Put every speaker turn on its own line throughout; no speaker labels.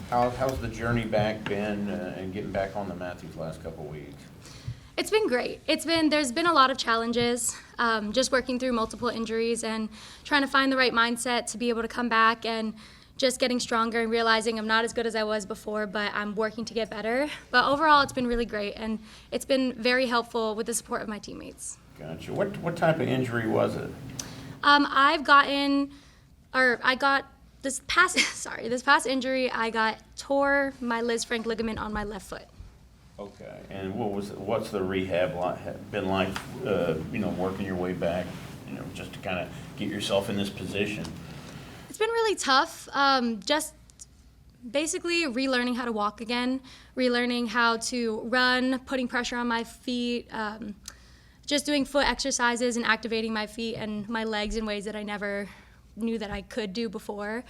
How's the journey back been and getting back on the mat these last couple of weeks?
It's been great. There's been a lot of challenges, just working through multiple injuries and trying to find the right mindset to be able to come back and just getting stronger and realizing I'm not as good as I was before, but I'm working to get better. But overall, it's been really great, and it's been very helpful with the support of my teammates.
Gotcha. What type of injury was it?
I got this past injury. I tore my Liz Frank ligament on my left foot.
Okay. And what's the rehab been like? Working your way back, just to kind of get yourself in this position.
It's been really tough. Just basically relearning how to walk again, relearning how to run, putting pressure on my feet, just doing foot exercises and activating my feet and my legs in ways that I never knew that I could do before.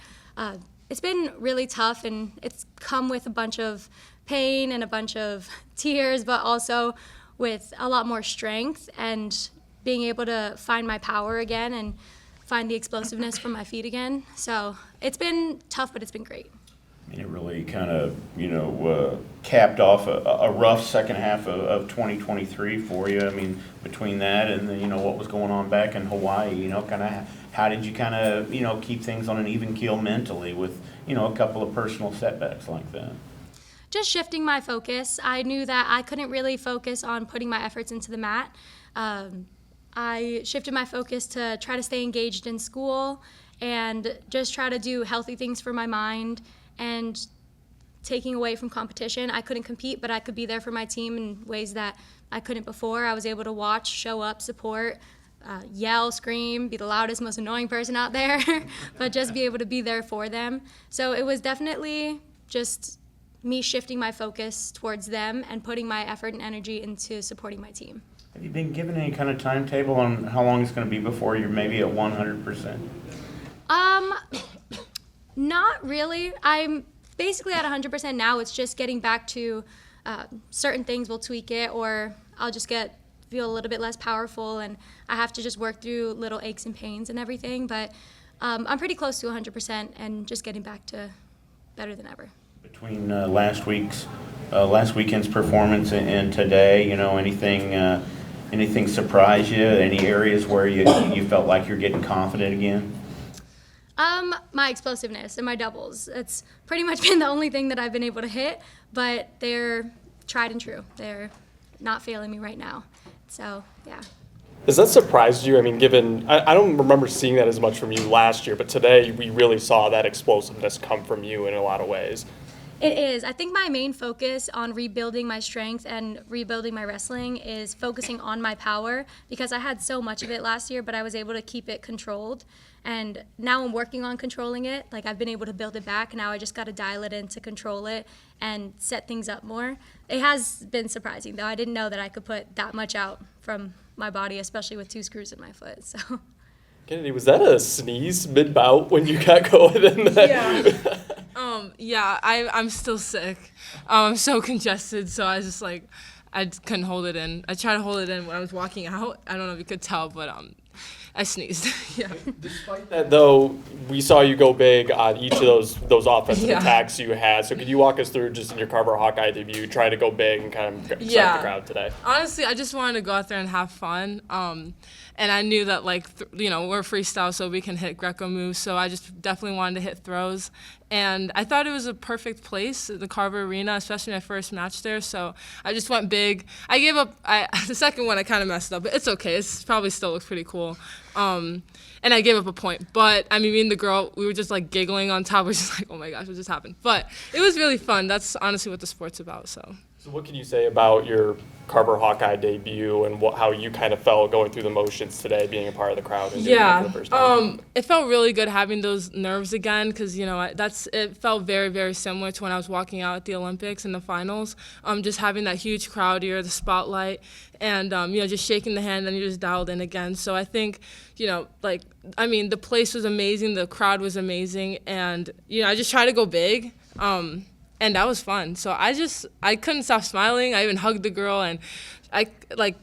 It's been really tough, and it's come with a bunch of pain and a bunch of tears, but also with a lot more strength and being able to find my power again and find the explosiveness from my feet again. So it's been tough, but it's been great.
I mean, it really kind of, capped off a rough second half of 2023 for you. I mean, between that and, what was going on back in Hawaii, kind of how did you kind of, keep things on an even keel mentally with, a couple of personal setbacks like that?
Just shifting my focus. I knew that I couldn't really focus on putting my efforts into the mat. I shifted my focus to try to stay engaged in school and just try to do healthy things for my mind and taking away from competition. I couldn't compete, but I could be there for my team in ways that I couldn't before. I was able to watch, show up, support, yell, scream, be the loudest, most annoying person out there, but just be able to be there for them. So it was definitely just me shifting my focus towards them and putting my effort and energy into supporting my team.
Have you been given any kind of timetable on how long it's going to be before you're maybe at 100%?
Not really. I'm basically at 100% now. It's just getting back to certain things will tweak it, or I'll just feel a little bit less powerful, and I have to just work through little aches and pains and everything. But I'm pretty close to 100% and just getting back to better than ever.
Between last weekend's performance and today, anything surprise you? Any areas where you felt like you're getting confident again?
My explosiveness and my doubles. It's pretty much been the only thing that I've been able to hit, but they're tried and true. They're not failing me right now. So, yeah.
Has that surprised you? I mean, I don't remember seeing that as much from you last year, but today we really saw that explosiveness come from you in a lot of ways.
It is. I think my main focus on rebuilding my strength and rebuilding my wrestling is focusing on my power, because I had so much of it last year, but I was able to keep it controlled. And now I'm working on controlling it. Like, I've been able to build it back. Now I just got to dial it in to control it and set things up more. It has been surprising, though. I didn't know that I could put that much out from my body, especially with 2 screws in my foot. So.
Kennedy, was that a sneeze mid-bout when you got going in there?
Yeah. I'm still sick. I'm so congested, so I couldn't hold it in. I tried to hold it in when I was walking out. I don't know if you could tell, but I sneezed. Yeah.
Despite that, though, we saw you go big on each of those offensive attacks you had. So could you walk us through, just in your Carver Hawkeye debut, try to go big and kind of excite the crowd today?
Honestly, I just wanted to go out there and have fun. And I knew that, we're freestyle, so we can hit Greco moves. So I just definitely wanted to hit throws. And I thought it was a perfect place, the Carver Arena, especially my first match there. So I just went big. I gave up. The second one I kind of messed up, but it's okay. It probably still looks pretty cool. And I gave up a point. But, I mean, me and the girl, we were just, giggling on top. We were just like, oh, my gosh, what just happened? But it was really fun. That's honestly what the sport's about, so.
So what can you say about your Carver Hawkeye debut and how you kind of felt going through the motions today, being a part of the crowd and doing it for the first time?
It felt really good having those nerves again, because it felt very, very similar to when I was walking out at the Olympics in the finals. Just having that huge crowd here, the spotlight, and just shaking the hand, and you just dialed in again. So I think the place was amazing, the crowd was amazing, and I just tried to go big. And that was fun. So I couldn't stop smiling. I even hugged the girl and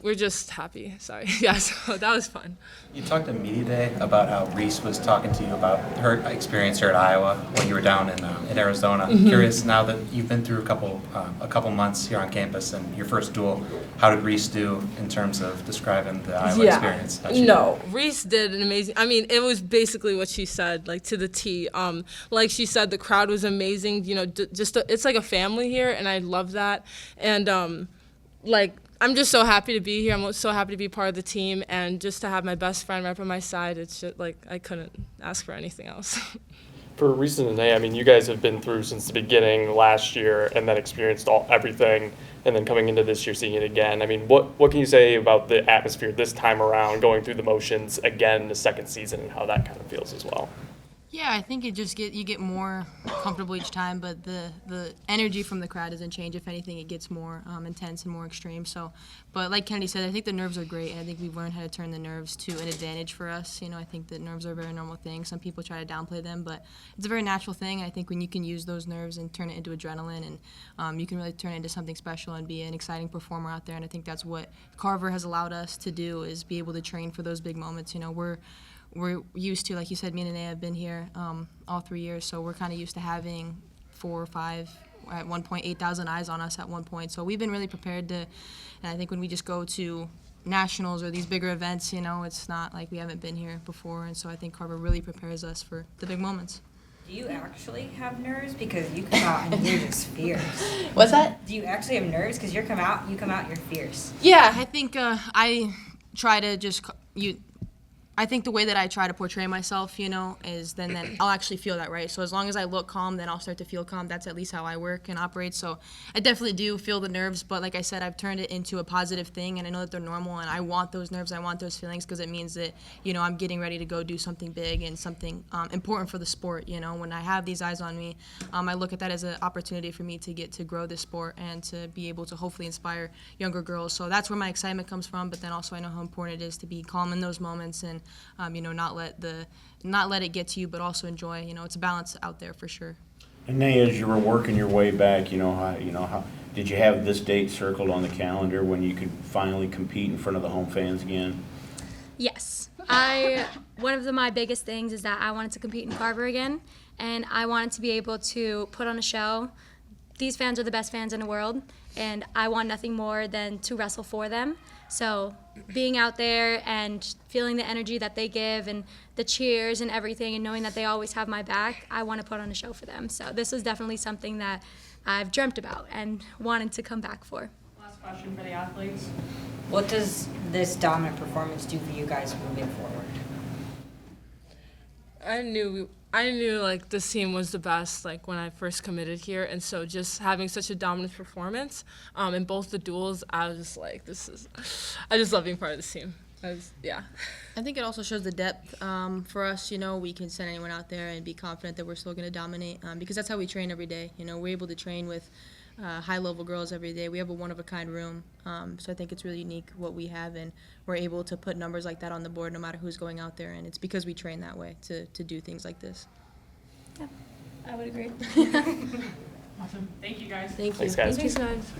we're just happy. Sorry. Yeah, so that was fun.
You talked at Media Day about how Reese was talking to you about her experience here at Iowa when you were down in Arizona. Curious, now that you've been through a couple months here on campus and your first duel, how did Reese do in terms of describing the Iowa experience?
No, Reese did an amazing. I mean, it was basically what she said, like to the T. Like she said, the crowd was amazing. You know, it's like a family here, and I love that. And I'm just so happy to be here. I'm so happy to be part of the team, and just to have my best friend right by my side. It's just like I couldn't ask for anything else.
For Reese and Nanea, I mean, you guys have been through since the beginning last year and then experienced everything, and then coming into this year seeing it again. I mean, what can you say about the atmosphere this time around, going through the motions again the second season, and how that kind of feels as well?
Yeah, I think you get more comfortable each time, but the energy from the crowd doesn't change. If anything, it gets more intense and more extreme. So, but like Kennedy said, I think the nerves are great, and I think we've learned how to turn the nerves to an advantage for us. You know, I think that nerves are a very normal thing. Some people try to downplay them, but it's a very natural thing. I think when you can use those nerves and turn it into adrenaline, and you can really turn it into something special and be an exciting performer out there. And I think that's what Carver has allowed us to do, is be able to train for those big moments. You know, we're used to, like you said, me and Nanea have been here all 3 years, so we're kind of used to having 4 or 5, at one point 8,000 eyes on us at one point. So we've been really prepared to, and I think when we just go to nationals or these bigger events, you know, it's not like we haven't been here before, and so I think Carver really prepares us for the big moments.
Do you actually have nerves? Because you come out and you're just fierce.
What's that?
Do you actually have nerves? Because you come out, you're fierce.
Yeah, I think I try to just I think the way that I try to portray myself, you know, is then I'll actually feel that, right? So as long as I look calm, then I'll start to feel calm. That's at least how I work and operate. So I definitely do feel the nerves, but like I said, I've turned it into a positive thing, and I know that they're normal, and I want those nerves, I want those feelings, because it means that, you know, I'm getting ready to go do something big and something important for the sport, you know. When I have these eyes on me, I look at that as an opportunity for me to get to grow this sport and to be able to hopefully inspire younger girls. So that's where my excitement comes from, but then also I know how important it is to be calm in those moments and, you know, not let it get to you, but also enjoy. You know, it's a balance out there for sure.
And Nay, as you were working your way back, how did you have this date circled on the calendar when you could finally compete in front of the home fans again?
Yes. One of my biggest things is that I wanted to compete in Carver again, and I wanted to be able to put on a show. These fans are the best fans in the world, and I want nothing more than to wrestle for them. So being out there and feeling the energy that they give and the cheers and everything, and knowing that they always have my back, I want to put on a show for them. So this was definitely something that I've dreamt about and wanted to come back for.
Last question for the athletes.
What does this dominant performance do for you guys moving forward?
I knew like this team was the best, like when I first committed here, and so just having such a dominant performance in both the duels, I was just like, I just love being part of this team.
I think it also shows the depth for us. You know, we can send anyone out there and be confident that we're still going to dominate because that's how we train every day. You know, we're able to train with high-level girls every day. We have a one-of-a-kind room, so I think it's really unique what we have, and we're able to put numbers like that on the board no matter who's going out there, and it's because we train that way to do things like this.
Yeah, I would agree.
Awesome. Thank you, guys.
Thank you.
Thanks, guys.
Thanks, guys.